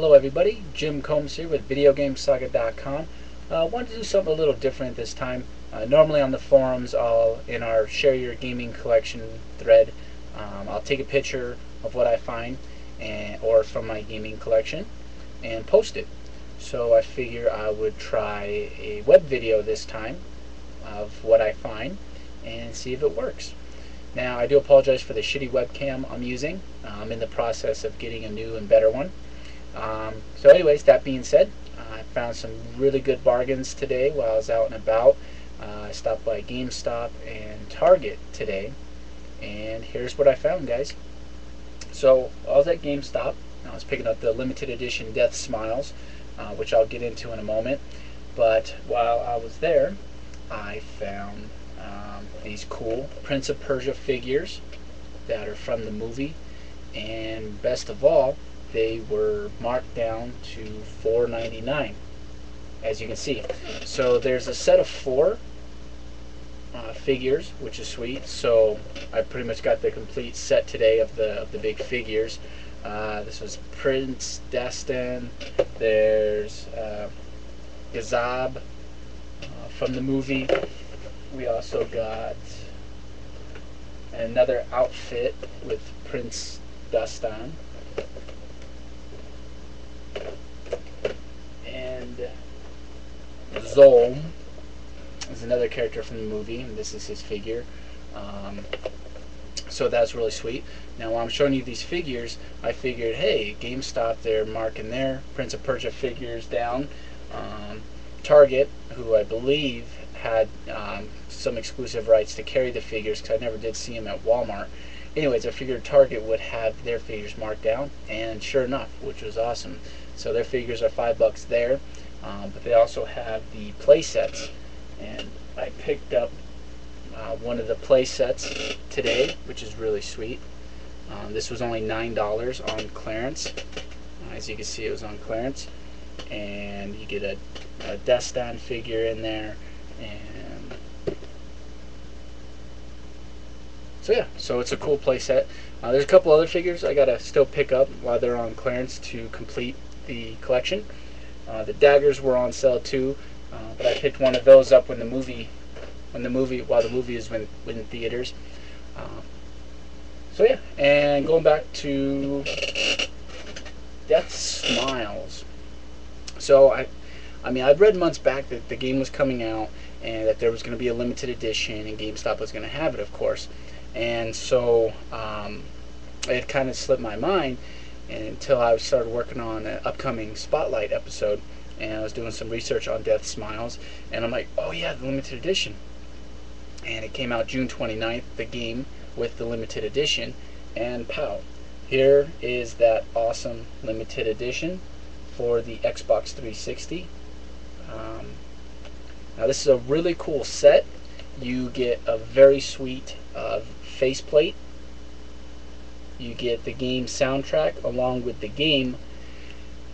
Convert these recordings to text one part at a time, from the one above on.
Hello everybody, Jim Combs here with VideoGameSaga.com. Wanted to do something a little different this time. Normally on the forums, in our Share Your Gaming Collection thread, I'll take a picture of what I find or from my gaming collection and post it. So I figure I would try a web video this time of what I find and see if it works. Now I do apologize for the shitty webcam I'm using. I'm in the process of getting a new and better one. So anyways, that being said, I found some really good bargains today while I was out and about. I stopped by GameStop and Target today, and here's what I found, guys. So I was at GameStop. I was picking up the limited edition Death Smiles, which I'll get into in a moment. But while I was there, I found these cool Prince of Persia figures that are from the movie, and best of all, they were marked down to $4.99, as you can see. So there's a set of 4 figures, which is sweet. So I pretty much got the complete set today of the big figures. This was Prince Dastan. There's Gazab from the movie. We also got another outfit with Prince Dastan. And Zolm is another character from the movie, and this is his figure. So that's really sweet. Now while I'm showing you these figures, I figured, hey, GameStop, they're marking their Prince of Persia figures down. Target, who I believe had some exclusive rights to carry the figures, because I never did see them at Walmart. Anyways, I figured Target would have their figures marked down, and sure enough, which was awesome. So their figures are $5 there, but they also have the play sets, and I picked up one of the play sets today, which is really sweet. This was only $9 on clearance. As you can see, it was on clearance, and you get a Dastan figure in there, and so yeah, so it's a cool play set. There's a couple other figures I gotta still pick up while they're on clearance to complete the collection. The daggers were on sale too, but I picked one of those up while the movie is in theaters. So yeah, and going back to Death Smiles. So I mean, I'd read months back that the game was coming out and that there was going to be a limited edition, and GameStop was going to have it, of course. And so it kind of slipped my mind until I started working on an upcoming Spotlight episode, and I was doing some research on Death Smiles, and I'm like, oh yeah, the limited edition. And it came out June 29th, the game with the limited edition, and pow, here is that awesome limited edition for the Xbox 360. Now this is a really cool set. You get a very sweet faceplate. You get the game soundtrack along with the game,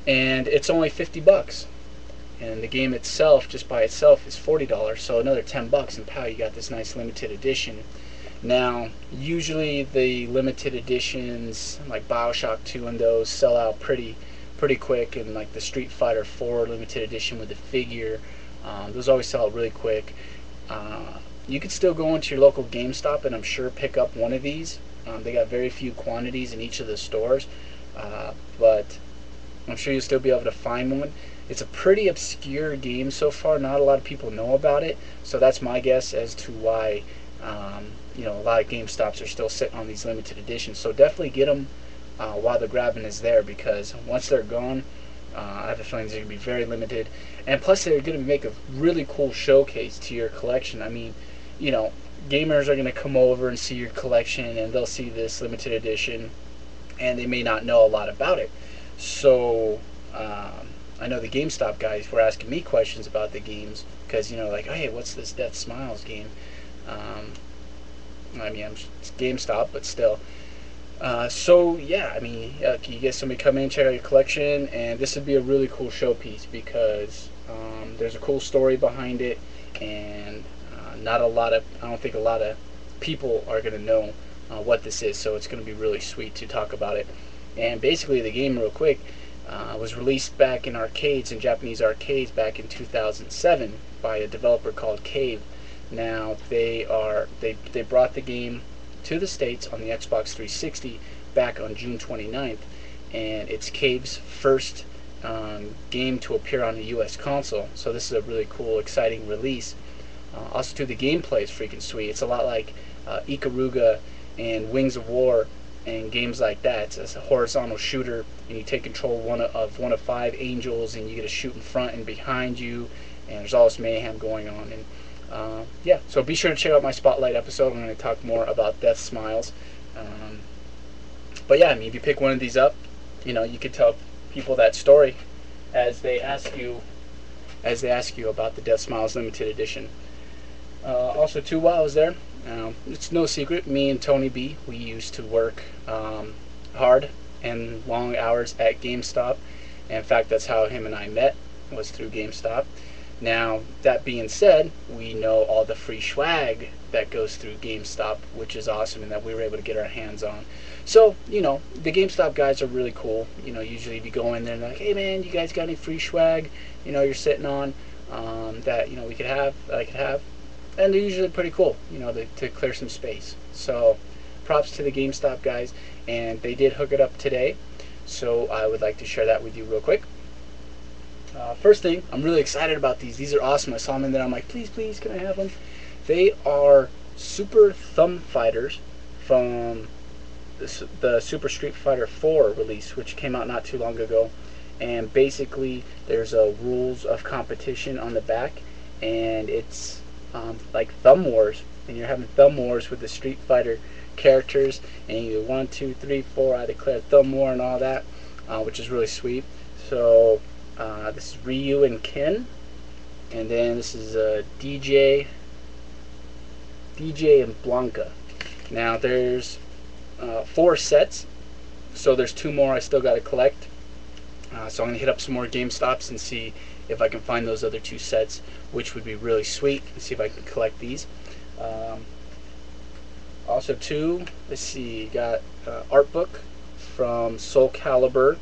and it's only $50. And the game itself, just by itself, is $40. So another $10, and pow, you got this nice limited edition. Now, usually the limited editions, like BioShock 2 and those, sell out pretty quick, and like the Street Fighter 4 limited edition with the figure, those always sell out really quick. You could still go into your local GameStop and I'm sure pick up one of these. They got very few quantities in each of the stores, but I'm sure you'll still be able to find one. It's a pretty obscure game so far. Not a lot of people know about it, so that's my guess as to why you know, a lot of GameStops are still sitting on these limited editions. So definitely get them while the grabbing is there, because once they're gone, I have a feeling they're going to be very limited. And plus, they're going to make a really cool showcase to your collection. I mean, you know, gamers are going to come over and see your collection, and they'll see this limited edition, and they may not know a lot about it. So I know the GameStop guys were asking me questions about the games, because, you know, like, hey, what's this Death Smiles game? I mean, it's GameStop, but still. So yeah, I mean, you get somebody come in, check out your collection, and this would be a really cool showpiece, because there's a cool story behind it, and I don't think a lot of people are going to know what this is, so it's going to be really sweet to talk about it. And basically the game, real quick, Was released back in arcades, in Japanese arcades, back in 2007 by a developer called Cave. Now they brought the game to the States on the Xbox 360 back on June 29th, and it's Cave's first game to appear on a US console. So this is a really cool, exciting release. Also, too, the gameplay is freaking sweet. It's a lot like Ikaruga and Wings of War and games like that. It's a horizontal shooter, and you take control of one of 5 angels, and you get to shoot in front and behind you, and there's all this mayhem going on. And yeah, so be sure to check out my Spotlight episode. I'm going to talk more about Death Smiles. But yeah, I mean, if you pick one of these up, you know, you could tell people that story as they ask you about the Death Smiles Limited Edition. Also, too, while I was there, it's no secret, me and Tony B, we used to work hard and long hours at GameStop. And in fact, that's how him and I met, was through GameStop. Now, that being said, we know all the free swag that goes through GameStop, which is awesome, and that we were able to get our hands on. So, you know, the GameStop guys are really cool. You know, usually if you go in there and they're like, hey man, you guys got any free swag, you know, you're sitting on, that, you know, I could have. And they're usually pretty cool, you know, to clear some space. So, props to the GameStop guys, and they did hook it up today. So I would like to share that with you real quick. First thing, I'm really excited about these. These are awesome. I saw them in there. I'm like, please, please, can I have them? They are Super Thumb Fighters from the Super Street Fighter 4 release, which came out not too long ago. And basically, there's a rules of competition on the back, and it's like Thumb Wars, and you're having Thumb Wars with the Street Fighter characters, and you 1, 2, 3, 4, I declare Thumb War and all that, which is really sweet. So this is Ryu and Ken, and then this is DJ and Blanca. Now there's 4 sets, so there's 2 more I still got to collect. So I'm going to hit up some more GameStops and see if I can find those other 2 sets, which would be really sweet, and see if I can collect these. Also, too, let's see, got art book from Soul Calibur,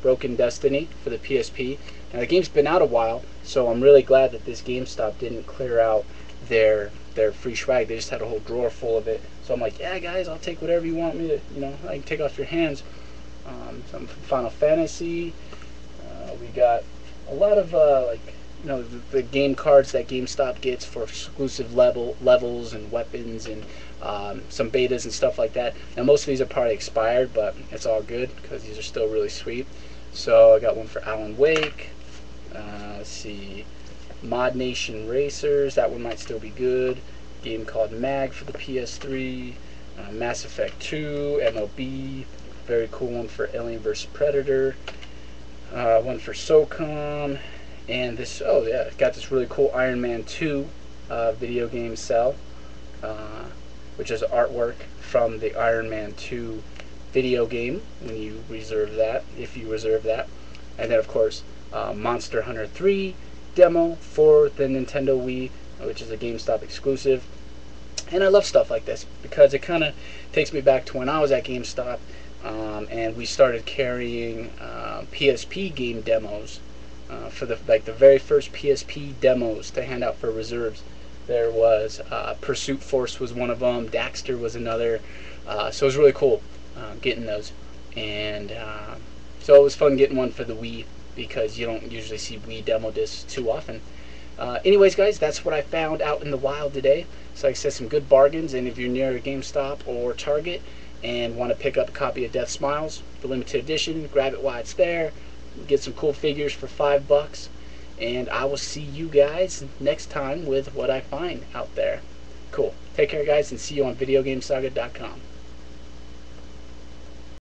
Broken Destiny for the PSP. Now the game's been out a while, so I'm really glad that this GameStop didn't clear out their free swag. They just had a whole drawer full of it. So I'm like, yeah guys, I'll take whatever you want me to, you know, I can take off your hands. Some from Final Fantasy. We got a lot of like, you know, the game cards that GameStop gets for exclusive levels and weapons, and some betas and stuff like that. Now most of these are probably expired, but it's all good because these are still really sweet. So I got one for Alan Wake. Let's see, Mod Nation Racers, that one might still be good. Game called Mag for the PS3. Mass Effect 2, MLB, very cool one for Alien vs Predator. One for SOCOM, and this, oh yeah, got this really cool Iron Man 2 video game cell, which is artwork from the Iron Man 2 video game when you reserve that, if you reserve that. And then of course Monster Hunter 3 demo for the Nintendo Wii, which is a GameStop exclusive. And I love stuff like this because it kind of takes me back to when I was at GameStop, and we started carrying PSP game demos for the very first PSP demos to hand out for reserves. There was Pursuit Force was one of them, Daxter was another, so it was really cool getting those. And so it was fun getting one for the Wii because you don't usually see Wii demo discs too often. Anyways guys, that's what I found out in the wild today. So like I said, some good bargains, and if you're near a GameStop or Target and want to pick up a copy of Death Smiles, the limited edition, grab it while it's there. Get some cool figures for $5, and I will see you guys next time with what I find out there. Cool. Take care guys, and see you on VideoGameSaga.com.